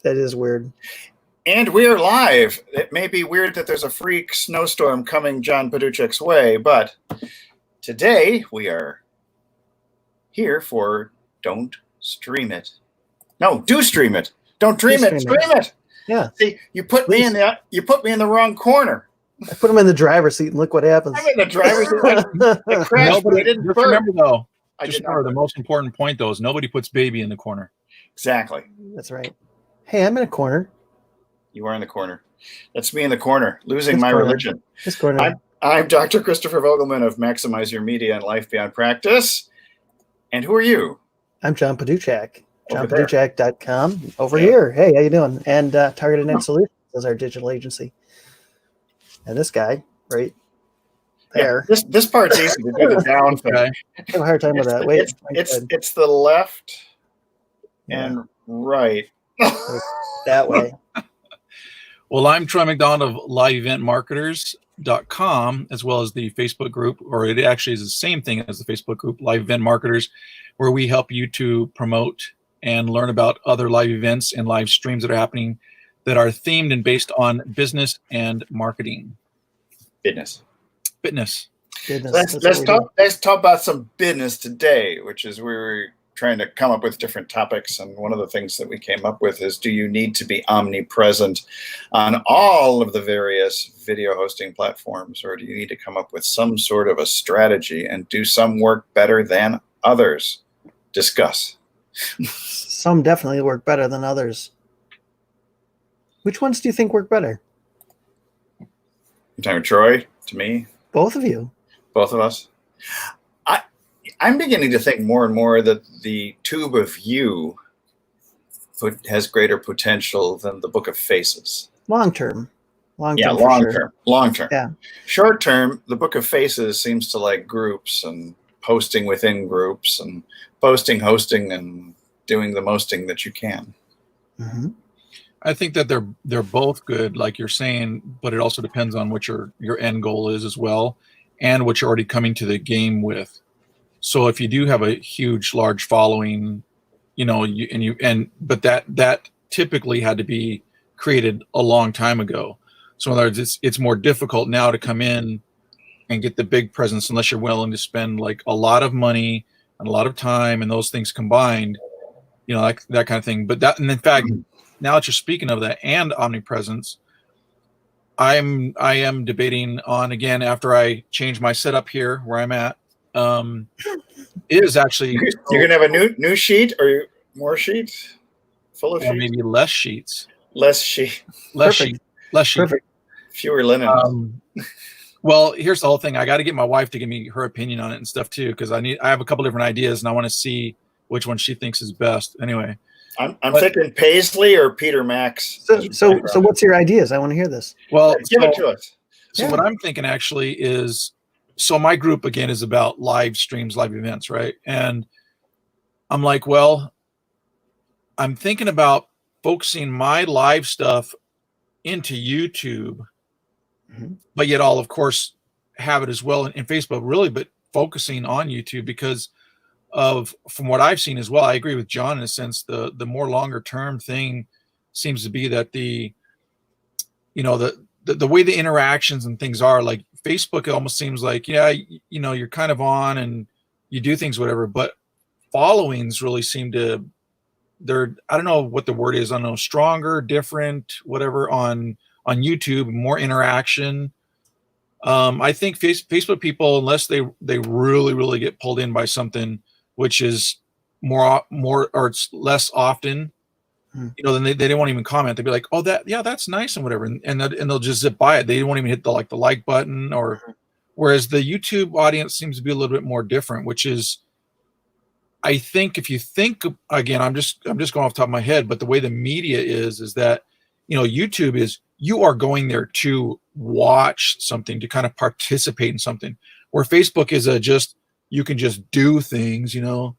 That is weird. And we're live. It may be weird that there's a freak snowstorm coming John Paduchak's way, but today we are here for Don't Stream It. No, do stream it. Don't dream it. Stream it. Yeah. See, you put me in the wrong corner. I put him in the driver's seat and look what happens. I'm in the driver's seat. I crashed, but I didn't burn. Remember though, the most important point though is nobody puts baby in the corner. Exactly. That's right. Hey, I'm in a corner. You are in the corner. That's me in the corner, losing my religion. This corner. I'm Dr. Christopher Vogelman of Maximize Your Media and Life Beyond Practice. And who are you? I'm John Paduchak. JohnPaduchak.com. Over here. Hey, how you doing? And Targeted Net Solutions is our digital agency. And this guy right there. Yeah, this part's easy to do the down thing. I have a hard time with that. Wait, it's the left and right. That way. Well, I'm Troy McDonald of LiveEventMarketers.com, as well as the Facebook group, or it actually is the same thing as the Facebook group, Live Event Marketers, where we help you to promote and learn about other live events and live streams that are happening that are themed and based on business and marketing. Business. Business. Let's talk about some business today, which is we're trying to come up with different topics. And one of the things that we came up with is, do you need to be omnipresent on all of the various video hosting platforms, or do you need to come up with some sort of a strategy and do some work better than others? Discuss. Some definitely work better than others. Which ones do you think work better? You're talking Troy, to me? Both of you. Both of us? I'm beginning to think more and more that the Tube of You has greater potential than the Book of Faces. Long term. Long term. Yeah. Short term, the Book of Faces seems to like groups and posting within groups and posting, hosting, and doing the mosting that you can. Mm-hmm. I think that they're both good, like you're saying, but it also depends on what your end goal is as well, and what you're already coming to the game with. So if you do have a huge, large following, but that typically had to be created a long time ago. So in other words, it's more difficult now to come in and get the big presence unless you're willing to spend like a lot of money and a lot of time and those things combined, like that kind of thing. But that, and in fact, now that you're speaking of that and omnipresence, I am debating on, again, after I change my setup here where I'm at, is actually you're gonna have a new sheet or more sheets full of sheets? Maybe less sheets. Less sheet. Perfect. Fewer linen. Well, here's the whole thing. I got to get my wife to give me her opinion on it and stuff too, because I have a couple different ideas and I want to see which one she thinks is best. Anyway, I'm thinking Paisley or Peter Max. So what's your ideas? I want to hear this. Well, give it to us. So what I'm thinking actually is, so my group again is about live streams, live events, right? And I'm like, well, I'm thinking about focusing my live stuff into YouTube, but yet I'll of course have it as well in Facebook, really, but focusing on YouTube because from what I've seen as well. I agree with John in a sense. The more longer term thing seems to be that the way the interactions and things are, like Facebook, it almost seems like, you're kind of on and you do things, whatever, but followings really seem to, I don't know what the word is. I don't know, stronger, different, whatever on YouTube, more interaction. I think Facebook people, unless they really, really get pulled in by something, which is more or it's less often, then they won't even comment. They'll be like, oh, that's nice and whatever. And they'll just zip by it. They won't even hit the like button whereas the YouTube audience seems to be a little bit more different, which is, I think if you think, again, I'm just going off the top of my head, but the way the media is that, YouTube is, you are going there to watch something, to kind of participate in something, where Facebook is you can just do things, Well,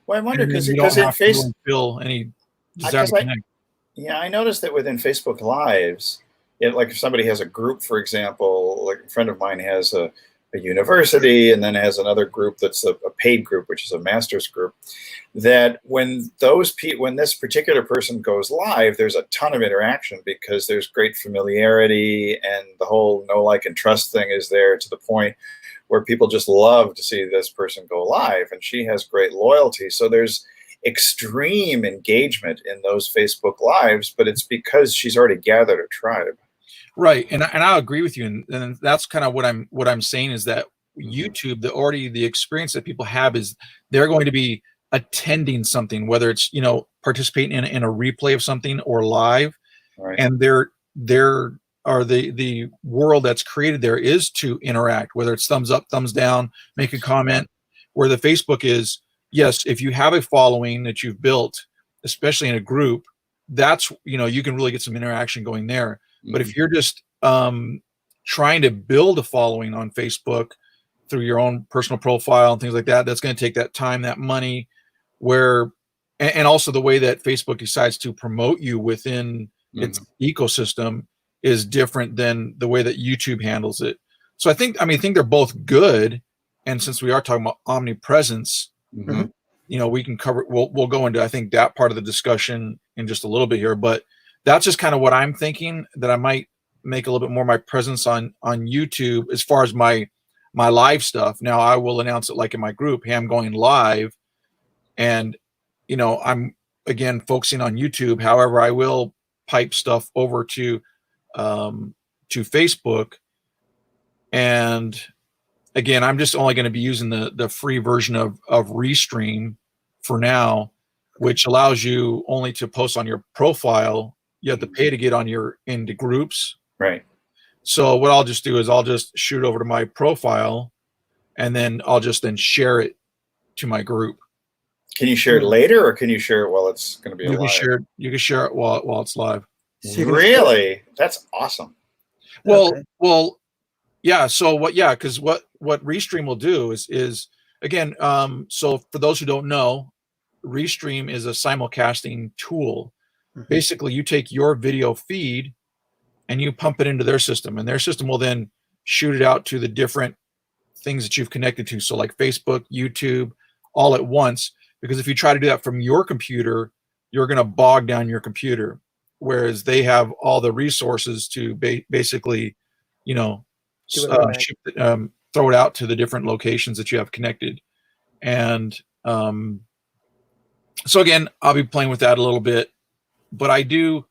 I wonder because in Facebook, feel any desire to connect. I noticed that within Facebook Lives, like if somebody has a group, for example, like a friend of mine has a a university, and then has another group that's a paid group, which is a master's group, that when this particular person goes live, there's a ton of interaction because there's great familiarity, and the whole know, like, and trust thing is there to the point where people just love to see this person go live, and she has great loyalty. So there's extreme engagement in those Facebook lives, but it's because she's already gathered a tribe. Right, and I agree with you, and that's kind of what I'm saying is that YouTube, the experience that people have is they're going to be attending something, whether it's participating in a replay of something or live, Right. and the world that's created there is to interact, whether it's thumbs up, thumbs down, make a comment. Where the Facebook is, yes, if you have a following that you've built, especially in a group, that's you can really get some interaction going there. But if you're just trying to build a following on Facebook through your own personal profile and things like that, that's going to take that time, that money, and also the way that Facebook decides to promote you within its ecosystem is different than the way that YouTube handles it. So I think they're both good. And since we are talking about omnipresence, we can cover, we'll go into, I think, that part of the discussion in just a little bit here, but that's just kind of what I'm thinking, that I might make a little bit more my presence on YouTube as far as my live stuff. Now I will announce it like in my group, hey, I'm going live, and I'm again focusing on YouTube. However, I will pipe stuff over to Facebook, and again, I'm just only going to be using the free version of Restream for now, which allows you only to post on your profile. You have to pay to get into groups. Right. So what I'll just do is I'll just shoot over to my profile, and then I'll just then share it to my group. Can you share it later, or can you share it while it's going to be live? You can share it while it's live. Really? That's awesome. Well, yeah. So because what Restream will do is again, so for those who don't know, Restream is a simulcasting tool. Basically, you take your video feed and you pump it into their system, and their system will then shoot it out to the different things that you've connected to. So like Facebook, YouTube, all at once, because if you try to do that from your computer, you're going to bog down your computer, whereas they have all the resources to basically, throw it out to the different locations that you have connected. And so again, I'll be playing with that a little bit. But I do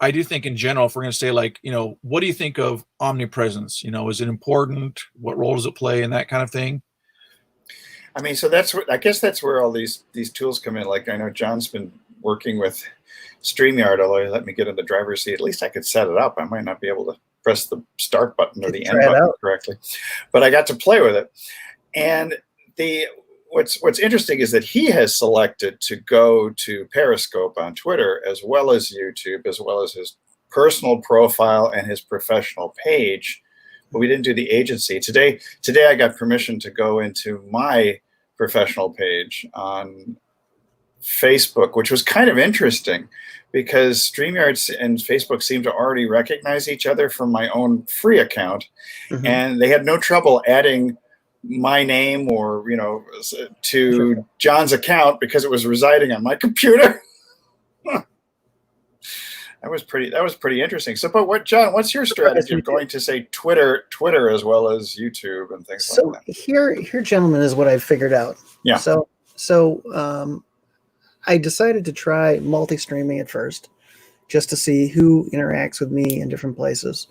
think in general, if we're going to say like, what do you think of omnipresence? Is it important? What role does it play, and that kind of thing? So I guess that's where all these tools come in. Like I know John's been working with StreamYard, although he let me get in the driver's seat. At least I could set it up. I might not be able to press the start button or the end button correctly, but I got to play with it. And what's interesting is that he has selected to go to Periscope on Twitter, as well as YouTube, as well as his personal profile and his professional page. But we didn't do the agency. Today I got permission to go into my professional page on Facebook, which was kind of interesting because StreamYard and Facebook seem to already recognize each other from my own free account. And they had no trouble adding my name or to John's account because it was residing on my computer. That was pretty interesting. So, but John, what's your strategy of going to say Twitter as well as YouTube and things like that? Here, gentlemen, is what I've figured out. Yeah. So I decided to try multi-streaming at first, just to see who interacts with me in different places.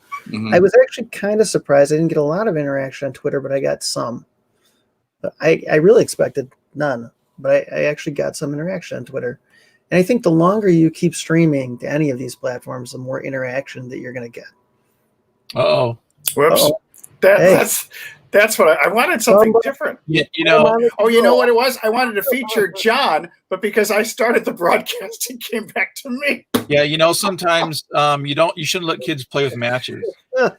I was actually kind of surprised. I didn't get a lot of interaction on Twitter, but I got some. But I really expected none, but I actually got some interaction on Twitter. And I think the longer you keep streaming to any of these platforms, the more interaction that you're going to get. Uh-oh. Whoops. That's what I wanted, something different. Yeah, Oh, you know what it was? I wanted to feature John, but because I started the broadcast, it came back to me. Yeah, sometimes you shouldn't let kids play with matches.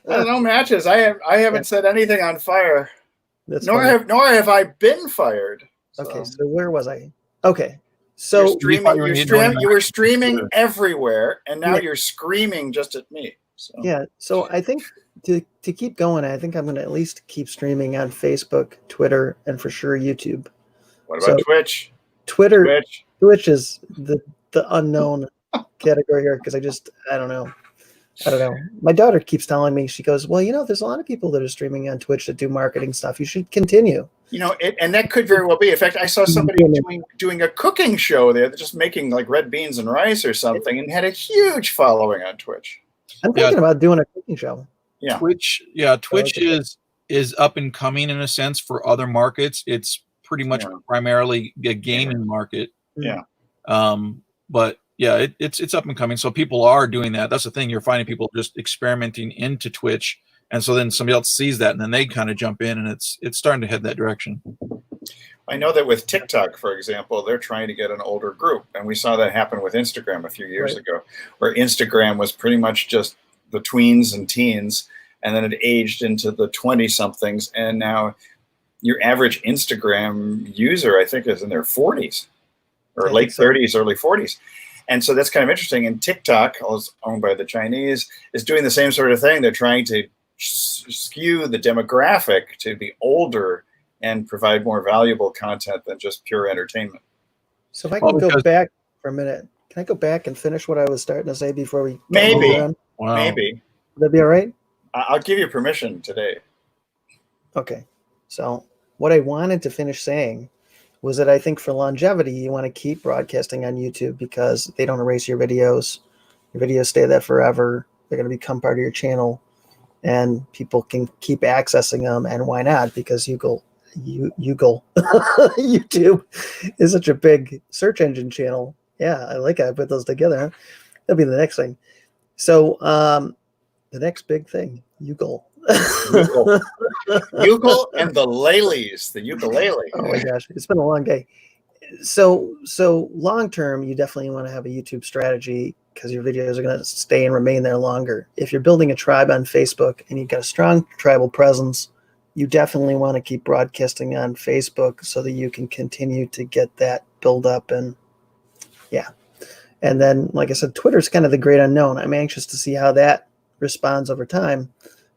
No matches. I haven't set anything on fire. Nor have I been fired. So. Okay, so where was I? Okay. So you were streaming everywhere, and now you're screaming just at me. So. Yeah. So I think to keep going, I think I'm going to at least keep streaming on Facebook, Twitter, and for sure YouTube. What about So Twitch? Twitter, Twitch is the unknown category here because I don't know. My daughter keeps telling me, she goes, well, there's a lot of people that are streaming on Twitch that do marketing stuff. You should continue. And that could very well be. In fact, I saw somebody doing a cooking show there, just making like red beans and rice or something, and had a huge following on Twitch. I'm thinking about doing a cooking show. Yeah. Twitch is up and coming in a sense for other markets. It's pretty much primarily a gaming market. Yeah. But yeah, it's up and coming. So people are doing that. That's the thing. You're finding people just experimenting into Twitch. And so then somebody else sees that and then they kind of jump in, and it's starting to head that direction. I know that with TikTok, for example, they're trying to get an older group. And we saw that happen with Instagram a few years ago, where Instagram was pretty much just the tweens and teens, and then it aged into the 20-somethings. And now your average Instagram user, I think, is in their 40s or late 30s, early 40s. And so that's kind of interesting. And TikTok, owned by the Chinese, is doing the same sort of thing. They're trying to skew the demographic to be older and provide more valuable content than just pure entertainment. So if I can go back for a minute, can I go back and finish what I was starting to say before we maybe? Would that be all right? I'll give you permission today. Okay. So what I wanted to finish saying was that I think for longevity, you want to keep broadcasting on YouTube because they don't erase your videos. Your videos stay there forever. They're going to become part of your channel, and people can keep accessing them. And why not? Because YouTube is such a big search engine channel. Yeah, I like it. I put those together. That'll be the next thing. So the next big thing, Ugle. Ugle and the Lalies, the ukulele. Oh my gosh, it's been a long day. So long term, you definitely want to have a YouTube strategy because your videos are going to stay and remain there longer. If you're building a tribe on Facebook and you've got a strong tribal presence, you definitely want to keep broadcasting on Facebook so that you can continue to get that build up. And then, like I said, Twitter's kind of the great unknown. I'm anxious to see how that responds over time.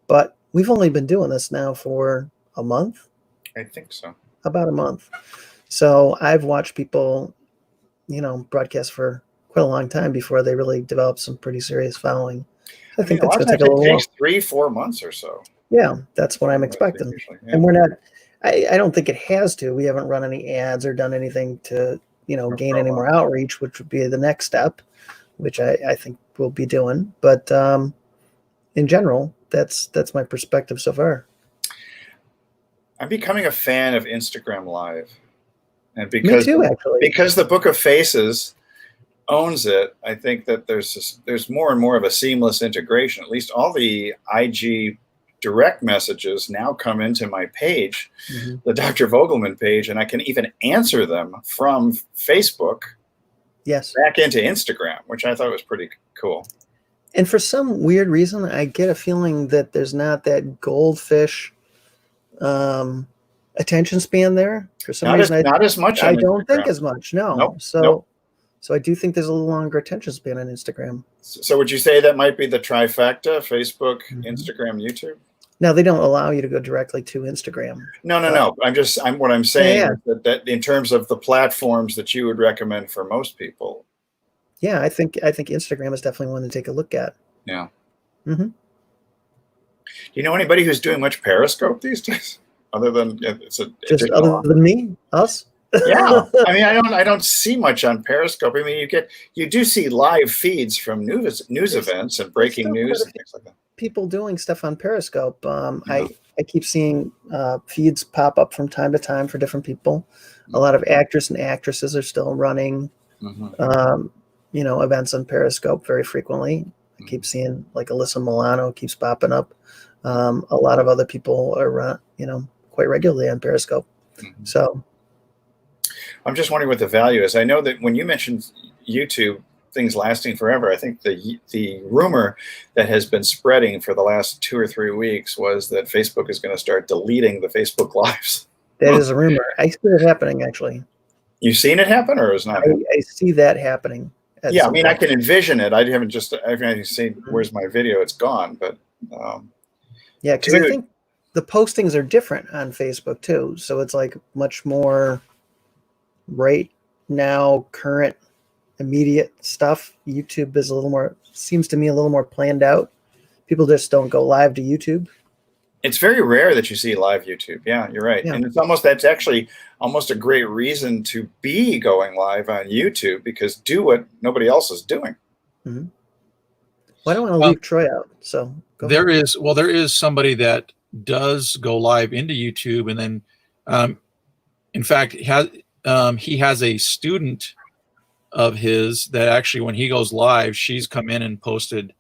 But we've only been doing this now for a month. I think so. About a month. So I've watched people, broadcast for quite a long time before they really develop some pretty serious following. I think that's going to take a little while. It takes 3-4 months or so. Yeah, that's what I'm expecting. Usually, yeah. And we're not, I don't think it has to. We haven't run any ads or done anything to, gain any more outreach, which would be the next step, which I think we'll be doing. But in general, that's my perspective so far. I'm becoming a fan of Instagram Live, and Me too, actually. Because the Book of Faces owns it, I think that there's more and more of a seamless integration. At least all the IG direct messages now come into my page, the Dr. Vogelman page, and I can even answer them from Facebook back into Instagram, which I thought was pretty cool. And for some weird reason, I get a feeling that there's not that goldfish attention span there. For some reason, not as much. I don't think as much. No. Nope. So I do think there's a little longer attention span on Instagram. So would you say that might be the trifecta: Facebook, Instagram, YouTube? No, they don't allow you to go directly to Instagram. No. What I'm saying is that in terms of the platforms that you would recommend for most people. Yeah, I think Instagram is definitely one to take a look at. Yeah. Mm-hmm. Do you know anybody who's doing much Periscope these days, other than other than me, us? Yeah, I mean, I don't see much on Periscope. I mean, you do see live feeds from news events and breaking news and things like that. People doing stuff on Periscope. I keep seeing feeds pop up from time to time for different people. A lot of actors and actresses are still running, events on Periscope very frequently. I keep seeing like Alyssa Milano keeps popping up. A lot of other people are, quite regularly on Periscope. So I'm just wondering what the value is. I know that when you mentioned YouTube, things lasting forever, I think the rumor that has been spreading for the last 2 or 3 weeks was that Facebook is going to start deleting the Facebook Lives. That is a rumor. I see it happening, actually. You've seen it happen, or is not? I see that happening. Yeah, I mean, I can envision it. I haven't seen where's my video. It's gone, but Yeah, because I Dude. think the postings are different on Facebook too. So it's like much more right now, current, immediate stuff. YouTube is a little more, seems to me, a little more planned out. People just don't go live to YouTube. It's very rare that you see live YouTube. Yeah, you're right. Yeah. And that's actually almost a great reason to be going live on YouTube, because do what nobody else is doing. Mm-hmm. Well, I don't want to leave Troy out. So there is somebody that does go live into YouTube, and then, in fact, he has a student of his that actually, when he goes live, she's come in and posted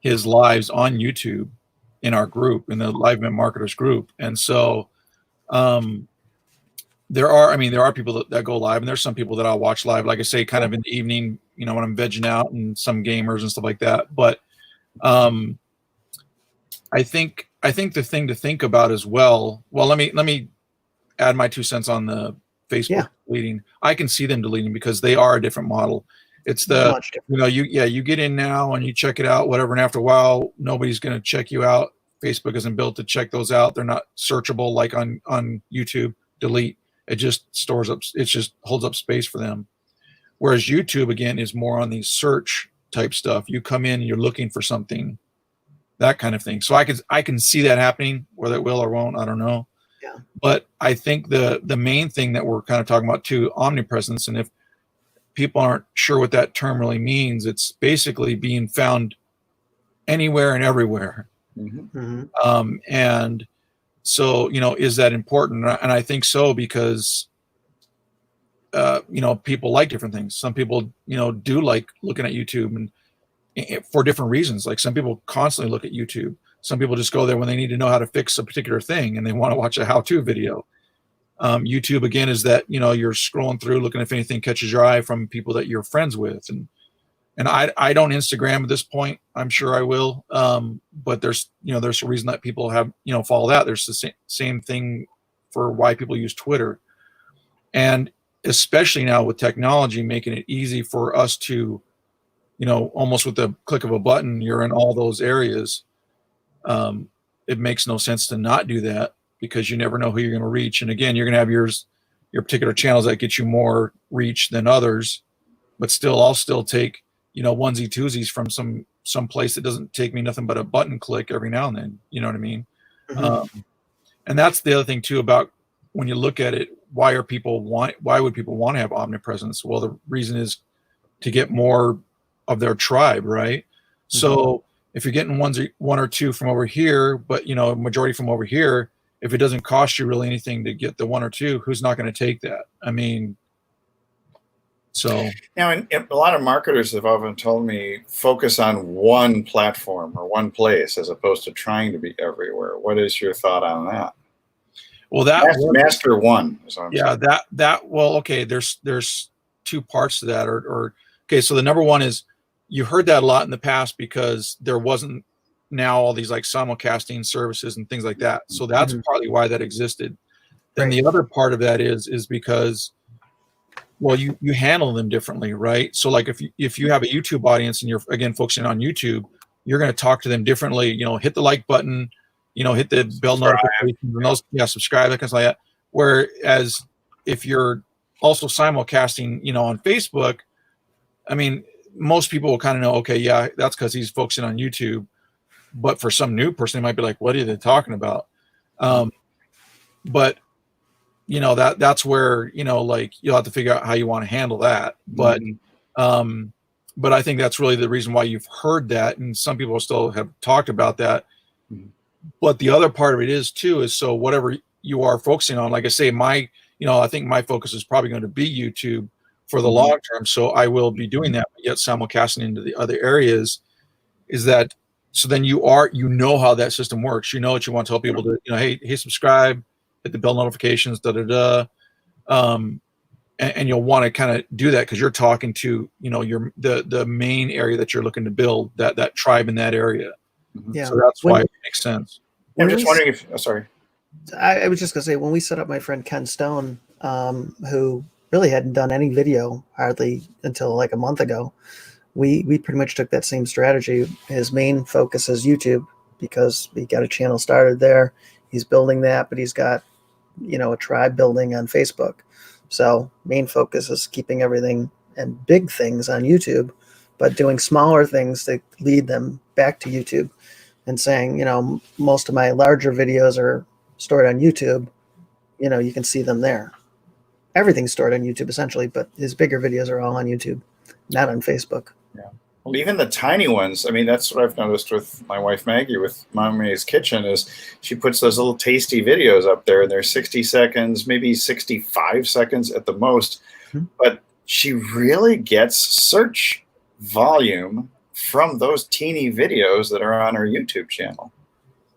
his lives on YouTube in our group, in the Live Mint Marketers group. And so there are people that go live, and there's some people that I'll watch live, like I say, kind of in the evening, when I'm vegging out, and some gamers and stuff like that. But I think the thing to think about as well, let me add my 2 cents on the Facebook deleting. I can see them deleting because they are a different model. It's much different. You get in now and you check it out, whatever, and after a while, nobody's going to check you out. Facebook isn't built to check those out. They're not searchable like on YouTube. Delete. It just stores up. It just holds up space for them. Whereas YouTube, again, is more on the search type stuff. You come in and you're looking for something, that kind of thing. So I can see that happening. Whether it will or won't, I don't know. Yeah. But I think the main thing that we're kind of talking about too, omnipresence, and if people aren't sure what that term really means, it's basically being found anywhere and everywhere. Mm-hmm. And so, is that important? And I think so, because people like different things. Some people, do like looking at YouTube, and for different reasons. Like some people constantly look at YouTube. Some people just go there when they need to know how to fix a particular thing and they want to watch a how-to video. YouTube, again, is that, you're scrolling through, looking if anything catches your eye from people that you're friends with. And I don't Instagram at this point. I'm sure I will. But there's a reason that people have, follow that. There's the same thing for why people use Twitter. And especially now with technology making it easy for us to, almost with the click of a button, you're in all those areas. It makes no sense to not do that, because you never know who you're going to reach. And again, you're going to have your particular channels that get you more reach than others, but I'll still take, onesie twosies from some place that doesn't take me nothing but a button click every now and then. You know what I mean? Mm-hmm. And that's the other thing too, about when you look at it, why would people want to have omnipresence? Well, the reason is to get more of their tribe, right? Mm-hmm. So if you're getting one or two from over here, but majority from over here, if it doesn't cost you really anything to get the one or two, who's not going to take that? I mean, so now, and a lot of marketers have often told me focus on one platform or one place as opposed to trying to be everywhere. What is your thought on that? Well, master one. Yeah, that. Well, okay. There's two parts to that. Or okay. So the number one is, you heard that a lot in the past because there wasn't now all these like simulcasting services and things like that. So that's partly why that existed. Then the other part of that is because, well, you handle them differently, right? So like if you have a YouTube audience and you're again focusing on YouTube, you're going to talk to them differently. Hit the like button, hit the bell notifications and those, subscribe, that kind of like that. Whereas if you're also simulcasting, on Facebook, I mean, most people will kind of know, okay, yeah, that's because he's focusing on YouTube. But for some new person, they might be like, what are they talking about? But that's where, like you'll have to figure out how you want to handle that. But I think that's really the reason why you've heard that. And some people still have talked about that. But the other part of it is too, is so whatever you are focusing on, like I say, I think my focus is probably going to be YouTube for the long term. So I will be doing that, but yet simulcasting into the other areas. Is that, so then you how that system works. You know what you want to tell people to, hey, subscribe, hit the bell notifications, and you'll want to kind of do that because you're talking to, the main area that you're looking to build, that tribe in that area. Yeah. So that's why it makes sense. I'm just wondering if, sorry. I was just going to say, when we set up my friend Ken Stone, who really hadn't done any video hardly until like a month ago, we pretty much took that same strategy. His main focus is YouTube, because he got a channel started there. He's building that, but he's got, a tribe building on Facebook. So main focus is keeping everything and big things on YouTube, but doing smaller things to lead them back to YouTube and saying, most of my larger videos are stored on YouTube. You can see them there. Everything's stored on YouTube essentially, but his bigger videos are all on YouTube, not on Facebook. Yeah. Well, even the tiny ones, I mean, that's what I've noticed with my wife Maggie with Mommy's Kitchen is she puts those little tasty videos up there and they're 60 seconds, maybe 65 seconds at the most. Mm-hmm. But she really gets search volume from those teeny videos that are on her YouTube channel.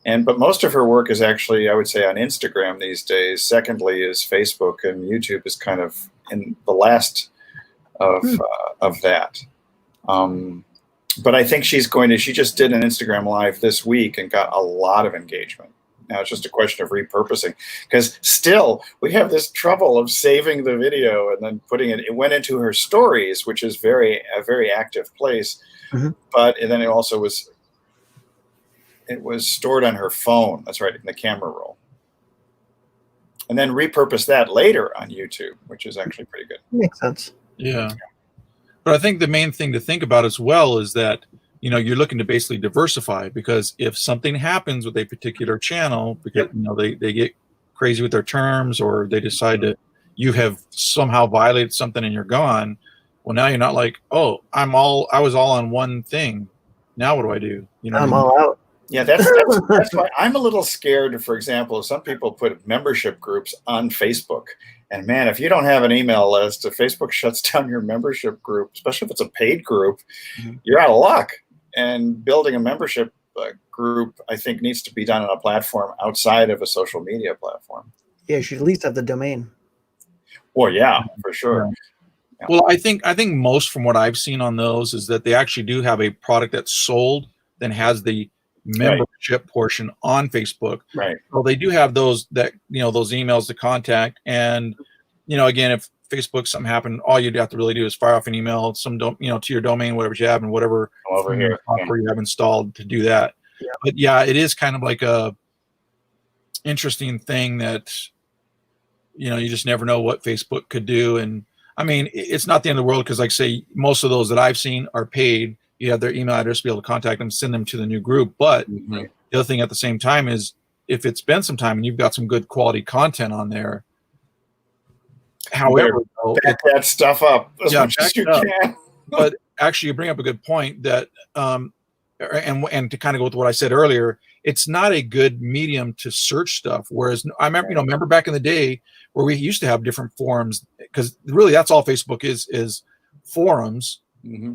But most of her work is actually, I would say, on Instagram these days. Secondly is Facebook, and YouTube is kind of in the last of that. But I think she just did an Instagram live this week and got a lot of engagement. Now it's just a question of repurposing, because still we have this trouble of saving the video and then putting it. It went into her stories, which is a very active place, mm-hmm. But then it also was stored on her phone. That's right, in the camera roll, and then repurpose that later on YouTube, which is actually pretty good. Makes sense. Yeah. But I think the main thing to think about as well is that, you're looking to basically diversify, because if something happens with a particular channel, because, they get crazy with their terms, or they decide that you have somehow violated something and you're gone. Well, now you're not like, oh, I was all on one thing. Now what do I do? I'm all out. Yeah, that's why I'm a little scared. For example, some people put membership groups on Facebook. And man, if you don't have an email list, if Facebook shuts down your membership group, especially if it's a paid group, mm-hmm. you're out of luck. And building a membership group, I think, needs to be done on a platform outside of a social media platform. Yeah, you should at least have the domain. Well, yeah, for sure. Yeah. Well, I think most from what I've seen on those is that they actually do have a product that's sold, then has the membership portion on Facebook. Right. So they do have those that, those emails to contact. And, again, if Facebook, something happened, all you'd have to really do is fire off an email, to your domain, whatever you have, and whatever software you have installed to do that. Yeah. But yeah, it is kind of like a interesting thing that, you just never know what Facebook could do. And I mean, it's not the end of the world, because like I say, most of those that I've seen are paid. You have their email address to be able to contact them, send them to the new group. But mm-hmm. the other thing at the same time is, if it's been some time and you've got some good quality content on there, however, back that stuff up as much as you can. But actually, you bring up a good point that, and to kind of go with what I said earlier, it's not a good medium to search stuff. Whereas I remember back in the day where we used to have different forums, because really that's all Facebook is forums. Mm-hmm.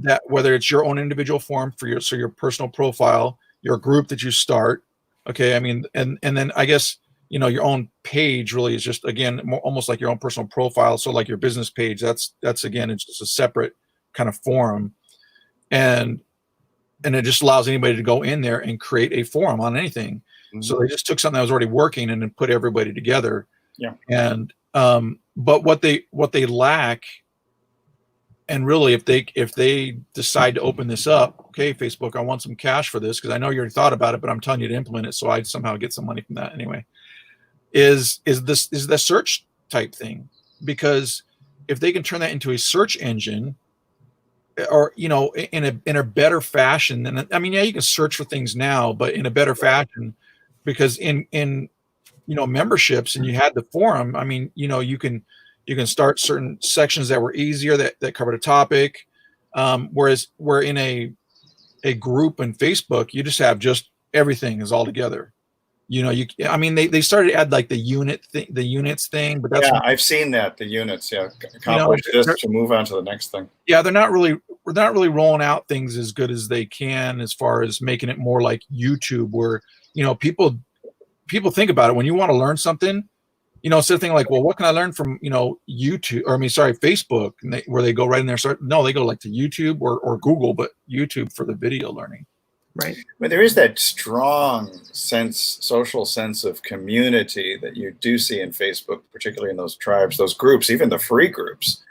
That whether it's your own individual forum for your personal profile, your group that you start, okay, I mean, and then I guess your own page really is just, again, almost like your own personal profile. So like your business page, that's again, it's just a separate kind of forum, and it just allows anybody to go in there and create a forum on anything. Mm-hmm. So they just took something that was already working and then put everybody together. Yeah. And but what they lack. And really, if they decide to open this up, okay, Facebook, I want some cash for this, because I know you already thought about it, but I'm telling you to implement it, so I'd somehow get some money from that anyway. Is the search type thing, because if they can turn that into a search engine, or in a better fashion, then I mean, yeah, you can search for things now, but in a better fashion, because in memberships, and you had the forum, I mean, you can start certain sections that were easier that covered a topic. Whereas we're in a group in Facebook, you just have everything is all together. They started to add like the units thing, but that's I've seen that, the units, accomplish this to move on to the next thing. Yeah, we're not really rolling out things as good as they can, as far as making it more like YouTube, where people think about it when you want to learn something. Instead of thinking like, well, what can I learn from, Facebook, and where they go right in there. They go like to YouTube or Google, but YouTube for the video learning. Right. But there is that strong social sense of community that you do see in Facebook, particularly in those tribes, those groups, even the free groups,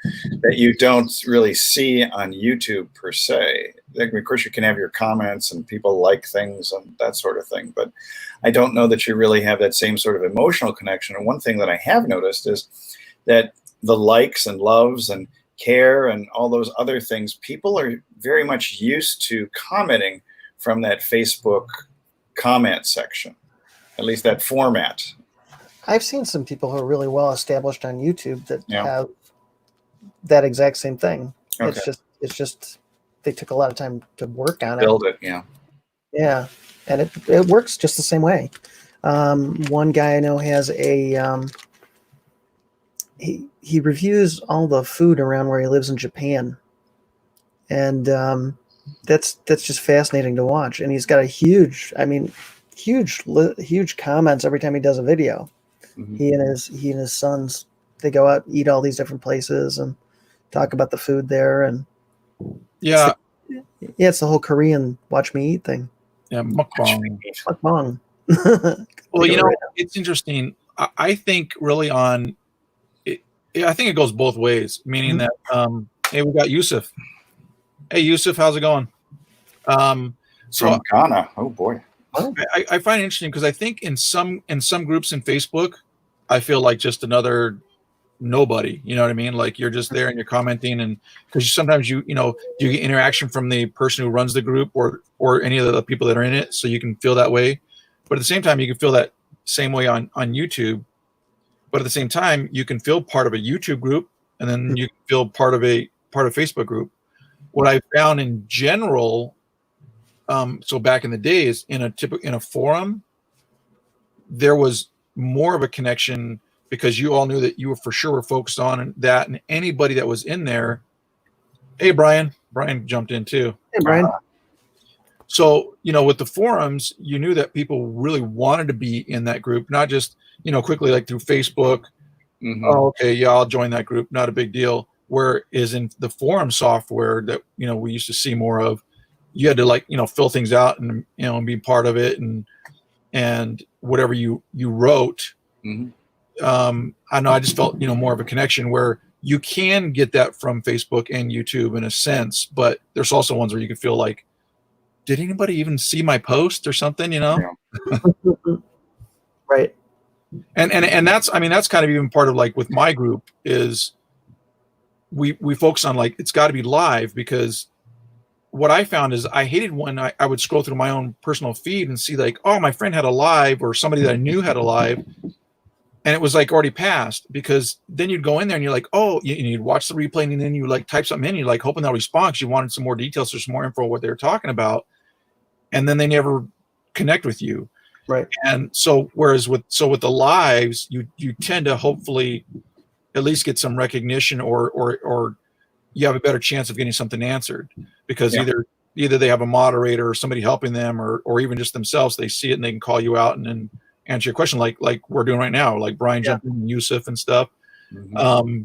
that you don't really see on YouTube per se. of course, you can have your comments and people like things and that sort of thing, but I don't know that you really have that same sort of emotional connection. And one thing that I have noticed is that the likes and loves and care and all those other things, people are very much used to commenting from that Facebook comment section, at least that format. I've seen some people who are really well established on YouTube that have that exact same thing. Okay. It's just they took a lot of time to work on Build it, yeah, and it works just the same way. One guy I know has a he reviews all the food around where he lives in Japan, and that's just fascinating to watch. And he's got a huge comments every time he does a video. Mm-hmm. He and his sons, they go out, eat all these different places, and talk about the food there. And it's the whole Korean watch me eat thing. Yeah, mukbang. Mukbang. Well, it's interesting. I think really on it. I think it goes both ways. Meaning that, hey, we got Yusuf. Hey, Yusuf, how's it going? From Ghana. Oh boy. I find it interesting because I think in some groups in Facebook, I feel like just another nobody. You know what I mean? Like you're just there and you're commenting, and because sometimes you get interaction from the person who runs the group or any of the people that are in it, so you can feel that way. But at the same time, you can feel that same way on YouTube. But at the same time, you can feel part of a YouTube group, and then you can feel part of Facebook group. What I found in general. So back in the days, in a forum, there was more of a connection because you all knew that you were for sure focused on that, and anybody that was in there. Hey, Brian jumped in too. Hey, Brian. So with the forums, you knew that people really wanted to be in that group, not just quickly like through Facebook. Mm-hmm. Oh, okay, yeah, I'll join that group. Not a big deal. Whereas in the forum software that we used to see more of. You had to fill things out and be part of it and whatever you wrote. Mm-hmm. I know I just felt more of a connection where you can get that from Facebook and YouTube in a sense, but there's also ones where you can feel like, did anybody even see my post or something? Yeah. Right. And that's kind of even part of with my group is we focus on it's got to be live because. What I found is I hated when I would scroll through my own personal feed and see oh, my friend had a live or somebody that I knew had a live, and it was already passed because then you'd go in there and you're like, oh, you'd watch the replay and then you type something in, you're hoping they'll respond because you wanted some more details or some more info on what they were talking about, and then they never connect with you. Right. And so whereas with the lives, you tend to hopefully at least get some recognition or you have a better chance of getting something answered because either they have a moderator or somebody helping them or even just themselves, they see it and they can call you out and then answer your question like we're doing right now, like Brian jumping in, Yusuf and stuff. Mm-hmm.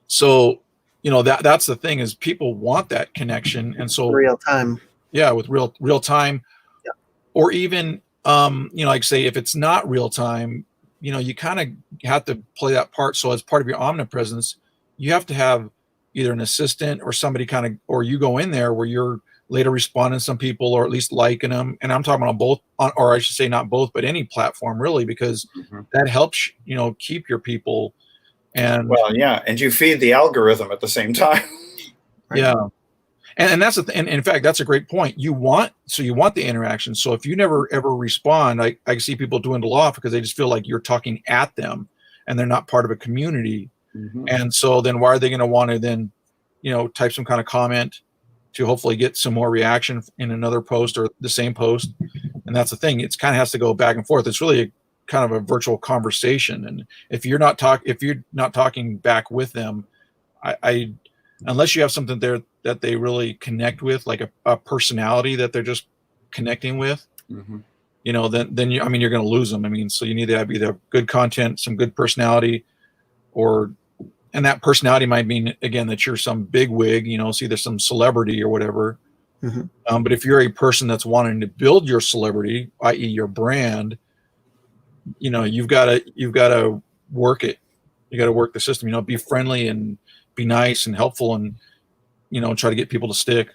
So that's the thing is people want that connection, and so real time. Yeah, with real time. Yeah. Or even say if it's not real time, you kind of have to play that part. So as part of your omnipresence, you have to have either an assistant or somebody or you go in there where you're later responding to some people or at least liking them. And I'm talking on both, or I should say not both, but any platform really, because that helps, keep your people. And and you feed the algorithm at the same time. Yeah. And that's and in fact, that's a great point. You want the interaction. So if you never ever respond, I see people dwindle off because they just feel like you're talking at them and they're not part of a community. Mm-hmm. And so then why are they going to want to then, type some kind of comment to hopefully get some more reaction in another post or the same post? And that's the thing. It's kind of has to go back and forth. It's really kind of a virtual conversation. And if you're not talking back with them, I unless you have something there that they really connect with, like a personality that they're just connecting with, mm-hmm. Then you're going to lose them. So you need to have either good content, some good personality, and that personality might mean again that you're some big wig, it's either some celebrity or whatever. Mm-hmm. But if you're a person that's wanting to build your celebrity, i.e. your brand, you've got to work it. You got to work the system, be friendly and be nice and helpful and, try to get people to stick.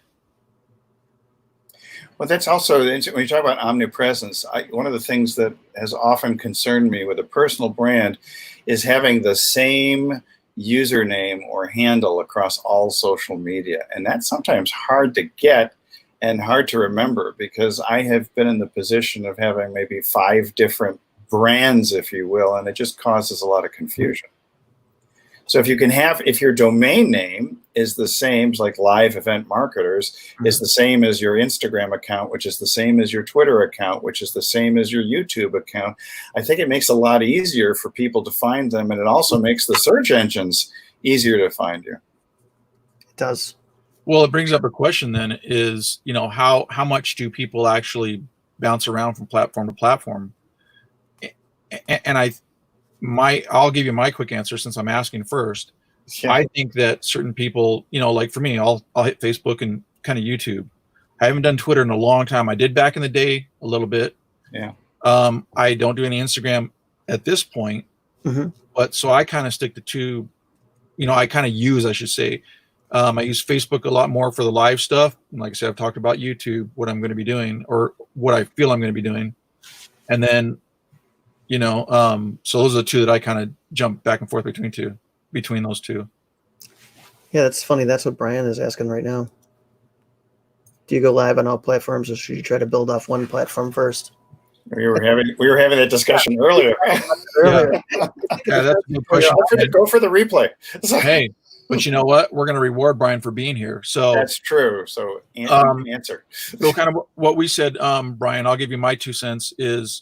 Well, that's also, when you talk about omnipresence, one of the things that has often concerned me with a personal brand is having the same username or handle across all social media. And that's sometimes hard to get and hard to remember, because I have been in the position of having maybe 5 different brands, if you will, and it just causes a lot of confusion. So if your domain name is the same, like Live Event Marketers, is the same as your Instagram account, which is the same as your Twitter account, which is the same as your YouTube account, I think it makes it a lot easier for people to find them. And it also makes the search engines easier to find you. It does. Well, it brings up a question then is, how much do people actually bounce around from platform to platform? And I'll give you my quick answer since I'm asking first. Yeah. I think that certain people, like for me, I'll hit Facebook and kind of YouTube. I haven't done Twitter in a long time. I did back in the day a little bit. Yeah. I don't do any Instagram at this point, but so I kind of stick to 2. I kind of use, I should say, I use Facebook a lot more for the live stuff. And like I said, I've talked about YouTube, what I'm going to be doing or what I feel I'm going to be doing, and then. So those are the 2 that I kind of jump back and forth between those 2. Yeah, that's funny. That's what Brian is asking right now. Do you go live on all platforms, or should you try to build off one platform first? We were having that discussion earlier. Yeah, that's a good question. Go for the replay. Hey, but you know what? We're going to reward Brian for being here. So that's true. So answer. So kind of what we said, Brian. I'll give you my 2 cents. Is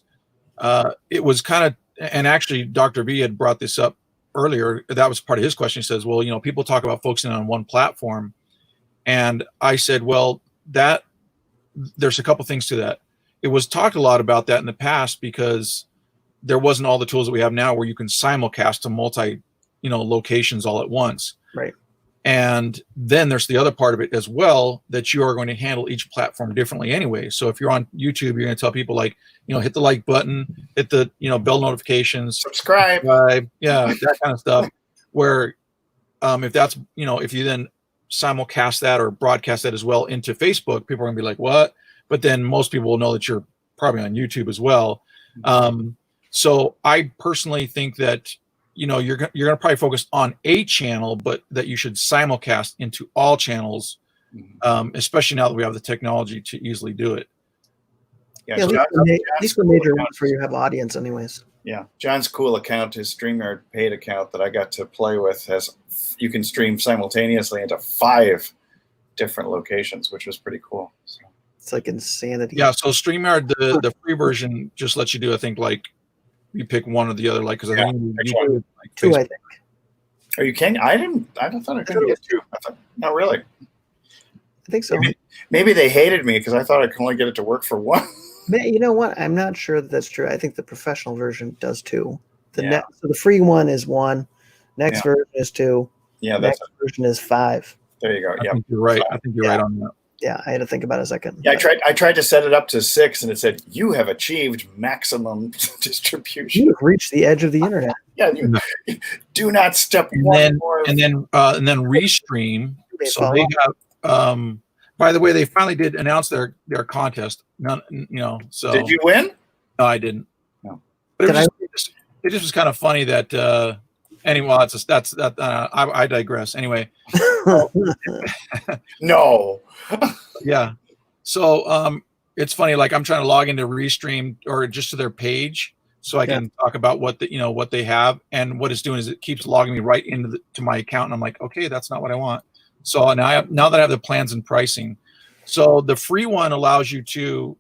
it was kind of, and actually Dr. V had brought this up earlier. That was part of his question. He says, well, people talk about focusing on one platform. And I said, well, there's a couple things to that. It was talked a lot about that in the past because there wasn't all the tools that we have now where you can simulcast to multi, locations all at once. Right. And then there's the other part of it as well, that you are going to handle each platform differently anyway. So if you're on YouTube, you're going to tell people like, hit the like button, hit the, bell notifications, subscribe. Yeah, that kind of stuff. Where if that's, if you then simulcast that or broadcast that as well into Facebook, people are going to be like, what? But then most people will know that you're probably on YouTube as well. So I personally think that, you're going to probably focus on a channel, but that you should simulcast into all channels, especially now that we have the technology to easily do it. Yeah, at least the major ones where you have audience anyways. Yeah. John's cool account, his StreamYard paid account that I got to play with, you can stream simultaneously into 5 different locations, which was pretty cool. So. It's like insanity. Yeah. So StreamYard, the free version just lets you do, I think, like you pick one or the other, like, because I think you do like 2, I think. Oh, you can? I thought I could get 2. Not really. I think so. Maybe they hated me because I thought I could only get it to work for 1. You know what? I'm not sure that's true. I think the professional version does 2. So the free one is 1. Next version is 2. Yeah, next version is 5. There you go. I think you're right. I think you're right on that. Yeah, I had to think about it a second. Yeah, I tried to set it up to 6, and it said you have achieved maximum distribution. You've reached the edge of the internet. Yeah, you do not step and one then, more. And then Restream. So they have. By the way, they finally did announce their contest. So did you win? No, I didn't. No, but it just was kind of funny that. Anyway, I digress. Anyway. No. Yeah. So it's funny. Like I'm trying to log into Restream or just to their page so I can talk about what they have, and what it's doing is it keeps logging me right into to my account, and I'm like, okay, that's not what I want. So now that I have the plans and pricing, so the free one allows you to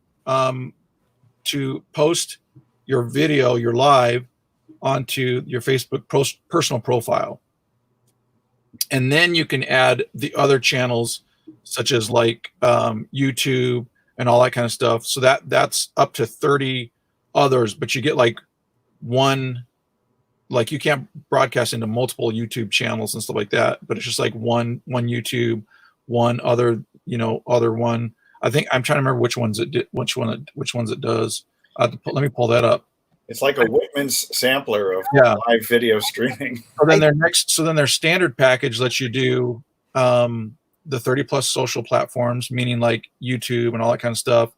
post your video, your live, onto your Facebook personal profile. And then you can add the other channels such as like YouTube and all that kind of stuff. So that's up to 30 others, but you get like one, like you can't broadcast into multiple YouTube channels and stuff like that, but it's just like one YouTube, one other, other one. I think I'm trying to remember which ones it does. Let me pull that up. It's like a Whitman's sampler of live video streaming. So then their standard package lets you do the 30 plus social platforms, meaning like YouTube and all that kind of stuff.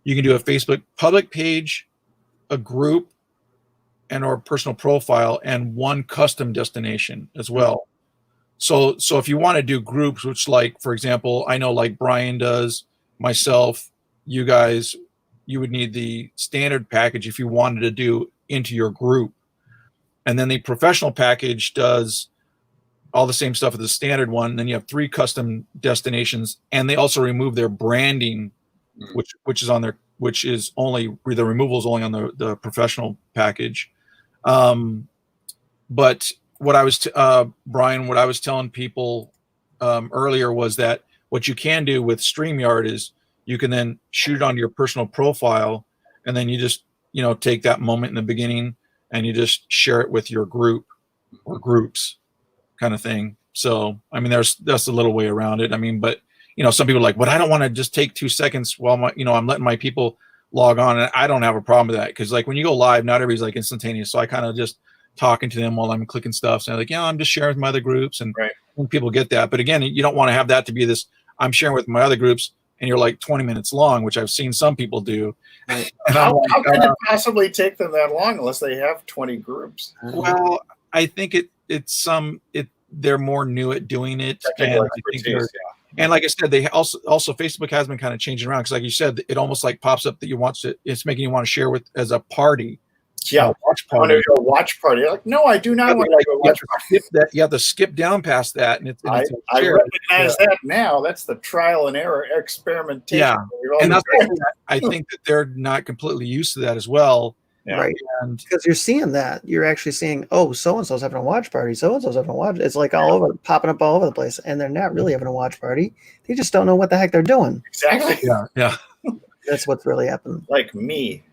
You can do a Facebook public page, a group, and or personal profile, and one custom destination as well. So if you want to do groups, which, like, for example, I know like Brian does, myself, you guys, you would need the standard package if you wanted to do into your group. And then the professional package does all the same stuff as the standard one. Then you have 3 custom destinations, and they also remove their branding, which is on their, which is only, the removal is only on the professional package. But what I was, Brian, what I was telling people earlier was that what you can do with StreamYard is you can then shoot it onto your personal profile, and then you just, take that moment in the beginning and you just share it with your group or groups kind of thing. So, I mean, that's a little way around it. I mean, but, some people are like, but I don't want to just take 2 seconds while I'm letting my people log on. And I don't have a problem with that, because like when you go live, not everybody's like instantaneous. So I kind of just talking to them while I'm clicking stuff. So I'm like, I'm just sharing with my other groups, and when people get that. But again, you don't want to have that to be this, I'm sharing with my other groups, and you're like 20 minutes long, which I've seen some people do. And how can it possibly take them that long unless they have 20 groups? Well, I think they're more new at doing it. And like I said, they also Facebook has been kind of changing around, because like you said, it almost like pops up that it's making you want to share with as a party. Yeah, watch party. I want to go watch party. You're like, no, I do not want to go watch party. You have to skip down past that, and I recognize that now. That's the trial and error experimentation. Yeah, and that's I think that they're not completely used to that as well. Yeah. Right, because you're seeing that. You're actually seeing, so and so's having a watch party. So and so's having a watch. It's like all over, popping up all over the place, and they're not really having a watch party. They just don't know what the heck they're doing. Exactly. Yeah. That's what's really happening. Like me.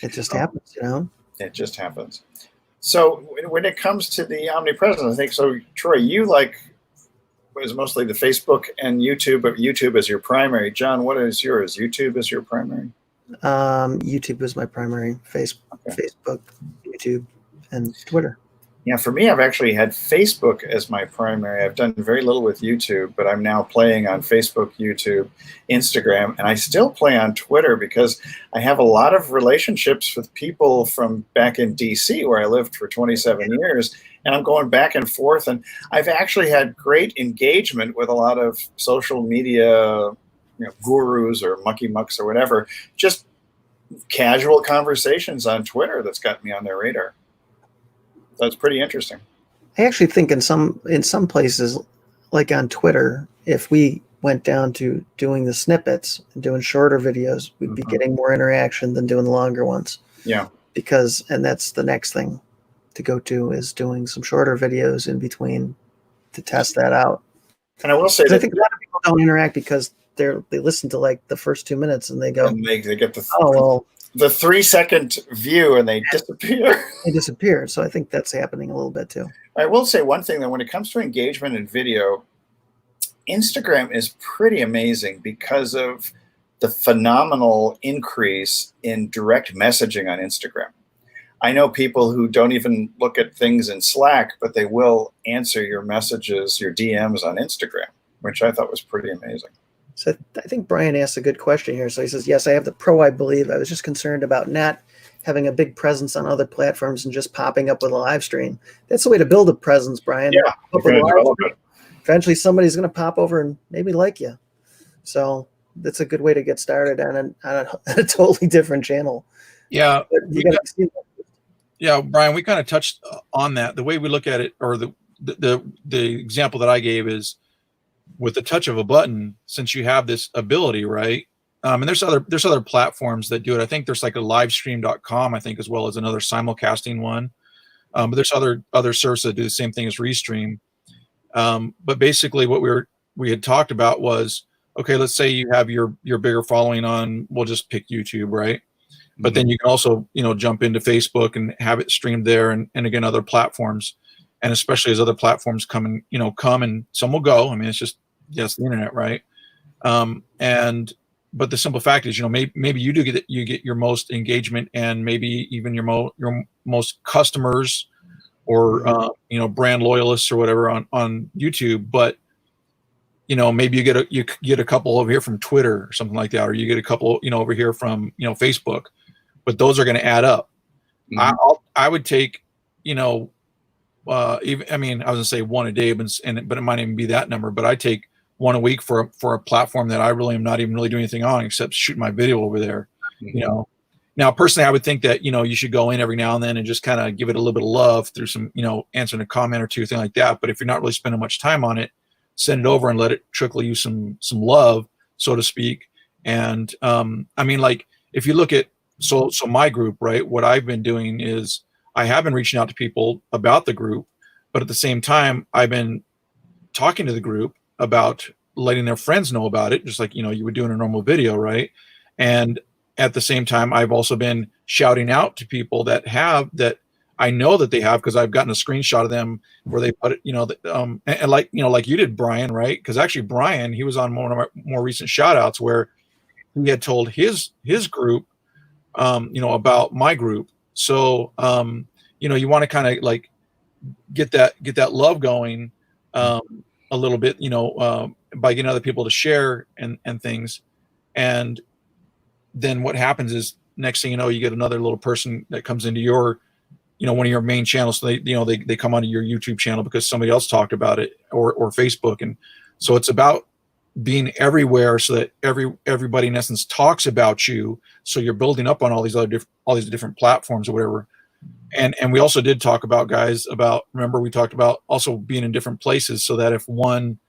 It just happens, It just happens. So when it comes to the omnipresent, I think so. Troy, you was mostly the Facebook and YouTube, but YouTube is your primary. John, what is yours? YouTube is your primary? YouTube is my primary. Facebook, YouTube, and Twitter. Yeah, for me, I've actually had Facebook as my primary. I've done very little with YouTube, but I'm now playing on Facebook, YouTube, Instagram, and I still play on Twitter because I have a lot of relationships with people from back in DC, where I lived for 27 years, and I'm going back and forth, and I've actually had great engagement with a lot of social media gurus or mucky mucks or whatever, just casual conversations on Twitter that's got me on their radar. That's pretty interesting. I actually think in some places, like on Twitter, if we went down to doing the snippets and doing shorter videos, we'd be getting more interaction than doing the longer ones. Yeah. And that's the next thing to go to, is doing some shorter videos in between to test that out. And I will say that I think a lot of people don't interact because they listen to like the first 2 minutes and they go, and they get the 3-second view and they disappear. They disappear. So I think that's happening a little bit too. I will say one thing, that when it comes to engagement in video, Instagram is pretty amazing because of the phenomenal increase in direct messaging on Instagram. I know people who don't even look at things in Slack, but they will answer your messages, your DMs on Instagram, which I thought was pretty amazing. So I think Brian asked a good question here. So he says, yes, I have the Pro, I believe. I was just concerned about not having a big presence on other platforms and just popping up with a live stream. That's the way to build a presence, Brian. Yeah. Eventually somebody's going to pop over and maybe like you. So that's a good way to get started on a totally different channel. Yeah. Yeah, Brian, we kind of touched on that. The way we look at it, or the example that I gave, is with the touch of a button, since you have this ability, right? And there's other platforms that do it. I think there's like a livestream.com, I think, as well as another simulcasting one. But there's other services that do the same thing as Restream. But basically what we had talked about was, okay, let's say you have your bigger following on, we'll just pick YouTube, right? But then you can also, jump into Facebook and have it streamed there, and again, other platforms. And especially as other platforms come and some will go. I mean, it's just, the internet, right? But the simple fact is, maybe you get your most engagement, and maybe even your most customers or brand loyalists or whatever on YouTube, but maybe you get a couple over here from Twitter or something like that, or you get a couple over here from Facebook, but those are going to add up. I would take even, I was gonna say one a day, but it might even be that number, but I take one a week for a platform that I really am not even really doing anything on except shoot my video over there. Now personally, I would think that you should go in every now and then and just kind of give it a little bit of love through some answering a comment or two, thing like that. But if you're not really spending much time on it, send it over and let it trickle you some love, so to speak. And like if you look at so my group, right, what I've been doing is I have been reaching out to people about the group, but at the same time I've been talking to the group about letting their friends know about it, just like you would do in a normal video, right? And at the same time I've also been shouting out to people that I know that they have, because I've gotten a screenshot of them where they put it, and like you did, Brian, right? Because actually Brian, he was on one of our more recent shout outs where he had told his group about my group. So you want to kind of like get that love going a little bit, by getting other people to share and things. And then what happens is, next thing you know, you get another little person that comes into your one of your main channels. So they come onto your YouTube channel because somebody else talked about it, or Facebook. And so it's about being everywhere so that everybody in essence talks about you. So you're building up on all these different platforms or whatever. And we also did talk about, guys, remember we talked about also being in different places, so that if one